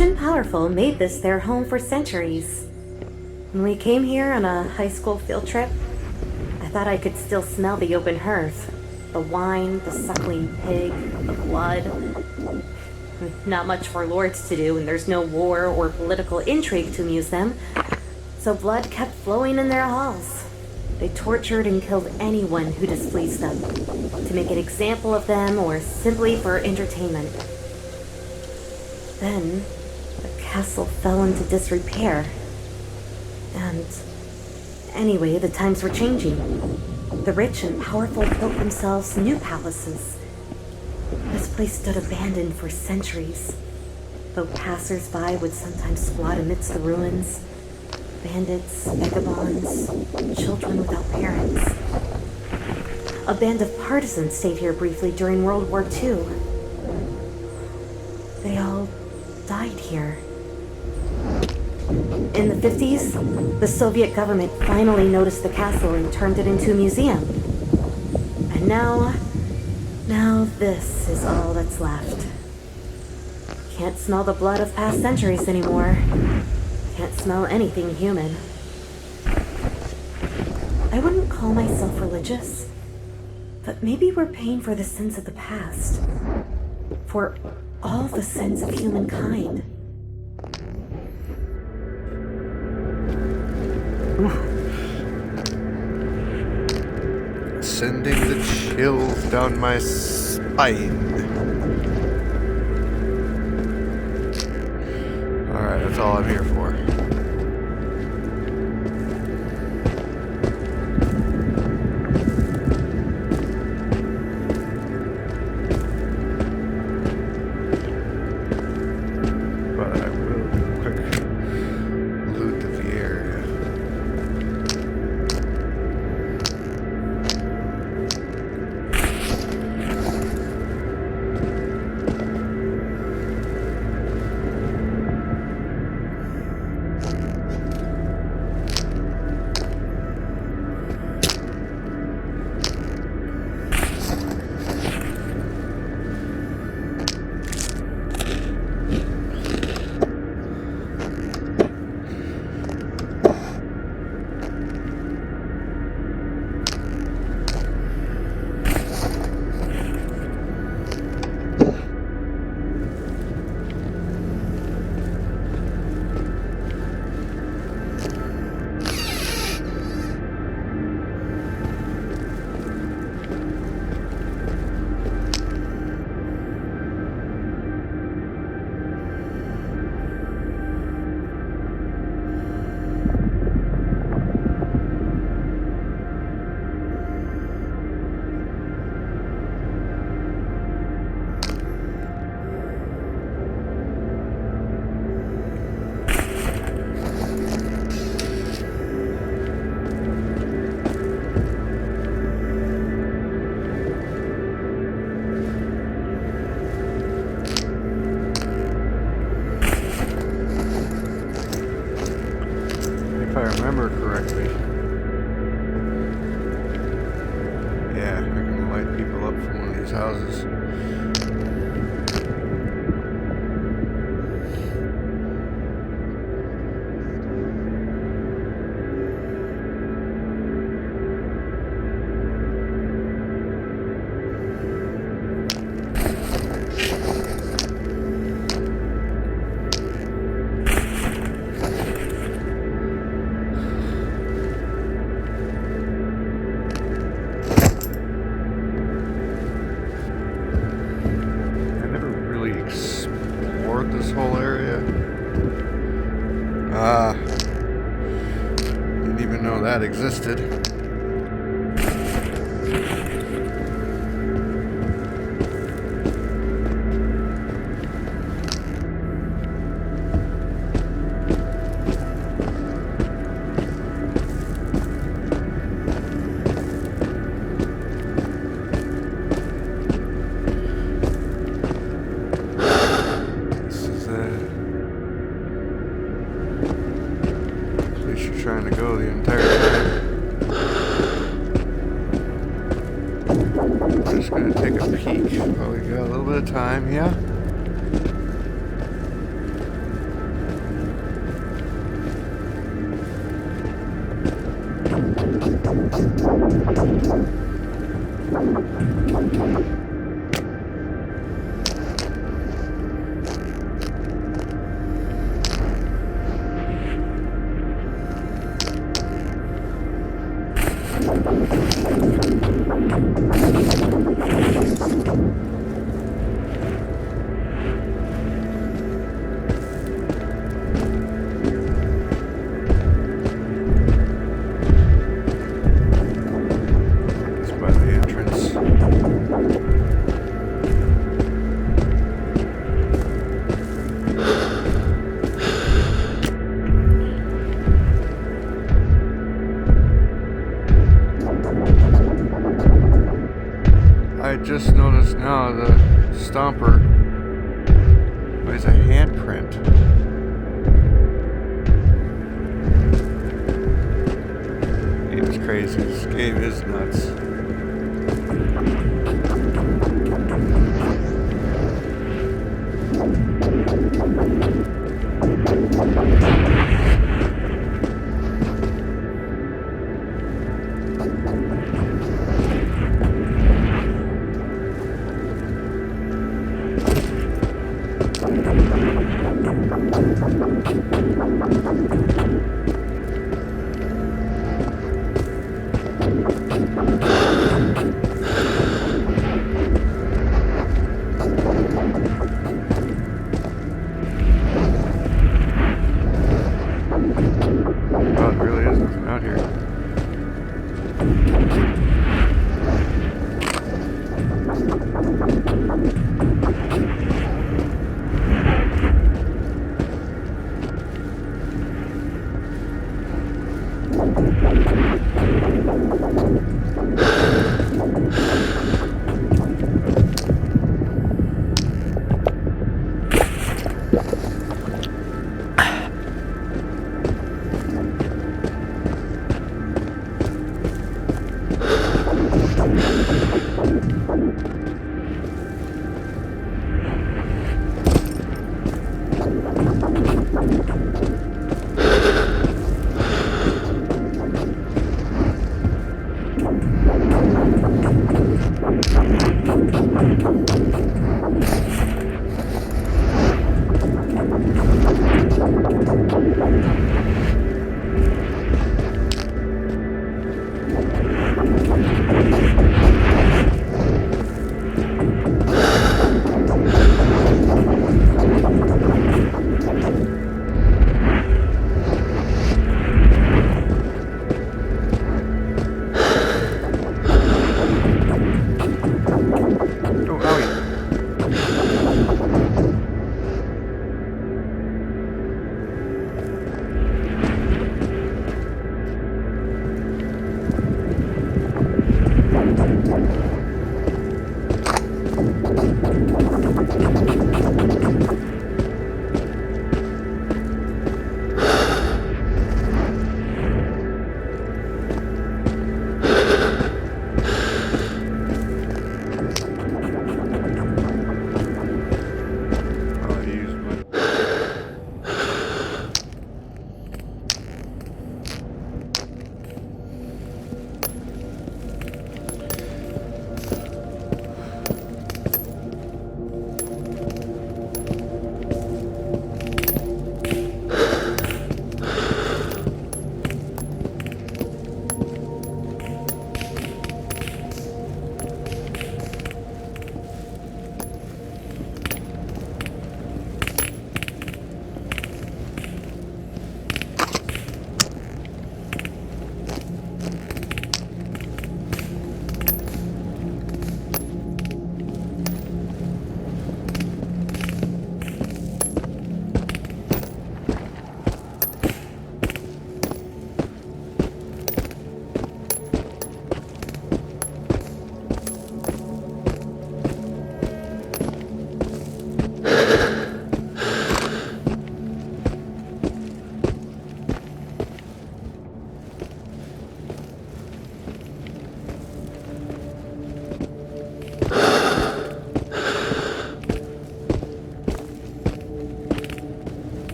rich and powerful made this their home for centuries. When we came here on a high school field trip, I thought I could still smell the open hearth. The wine, the suckling pig, the blood. Not much for lords to do, and there's no war or political intrigue to amuse them, so blood kept flowing in their halls. They tortured and killed anyone who displeased them, to make an example of them or simply for entertainment. Then, the castle fell into disrepair. And anyway, the times were changing. The rich and powerful built themselves new palaces. This place stood abandoned for centuries, though passers-by would sometimes squat amidst the ruins. Bandits, vagabonds, children without parents. A band of partisans stayed here briefly during World War II. They all died here. In the 50s, the Soviet government finally noticed the castle and turned it into a museum. And now this is all that's left. Can't smell the blood of past centuries anymore. Can't smell anything human. I wouldn't call myself religious, but maybe we're paying for the sins of the past. For all the sins of humankind. Sending the chills down my spine. Alright, that's all I'm here for. But I will do a quick loot of the area. If I remember correctly. Yeah, I can light people up from one of these houses. This whole area. Didn't even know that existed. Trying to go the entire time. I'm just going to take a peek while we got a little bit of time, yeah? It's by the entrance. I just noticed now the stomper is a handprint. Game's crazy. This game is nuts. Oh, there really is nothing out here.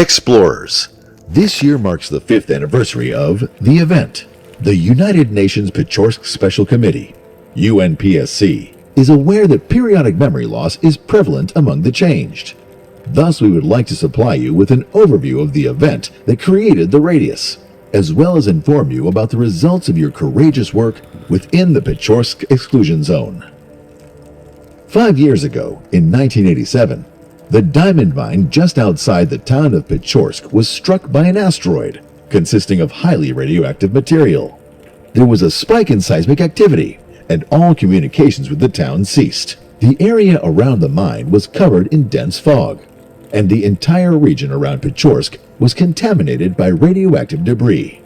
Explorers, this year marks the 5th anniversary of the event. The United Nations Pechorsk Special Committee, UNPSC, is aware that periodic memory loss is prevalent among the changed. Thus, we would like to supply you with an overview of the event that created the radius, as well as inform you about the results of your courageous work within the Pechorsk exclusion zone. 5 years ago, in 1987, the diamond mine just outside the town of Pechorsk was struck by an asteroid consisting of highly radioactive material. There was a spike in seismic activity, and all communications with the town ceased. The area around the mine was covered in dense fog, and the entire region around Pechorsk was contaminated by radioactive debris.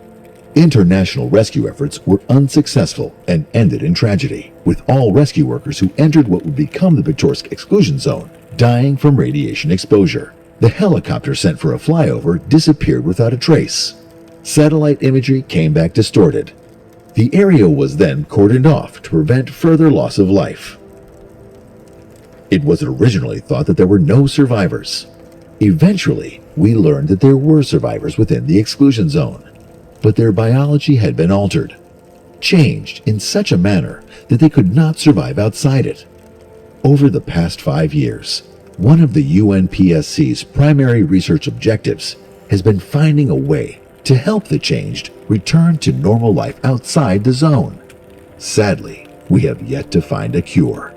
International rescue efforts were unsuccessful and ended in tragedy, with all rescue workers who entered what would become the Pechorsk exclusion zone dying from radiation exposure. The helicopter sent for a flyover disappeared without a trace. Satellite imagery came back distorted. The area was then cordoned off to prevent further loss of life. It was originally thought that there were no survivors. Eventually, we learned that there were survivors within the exclusion zone, but their biology had been altered, changed in such a manner that they could not survive outside it. Over the past 5 years, one of the UNPSC's primary research objectives has been finding a way to help the changed return to normal life outside the zone. Sadly, we have yet to find a cure.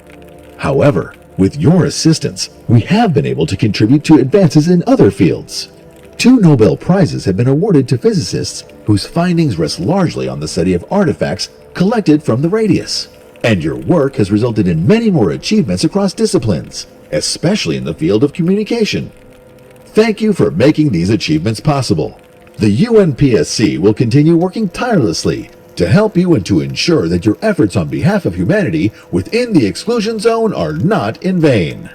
However, with your assistance, we have been able to contribute to advances in other fields. 2 Nobel Prizes have been awarded to physicists whose findings rest largely on the study of artifacts collected from the radius. And your work has resulted in many more achievements across disciplines, especially in the field of communication. Thank you for making these achievements possible. The UNPSC will continue working tirelessly to help you and to ensure that your efforts on behalf of humanity within the exclusion zone are not in vain.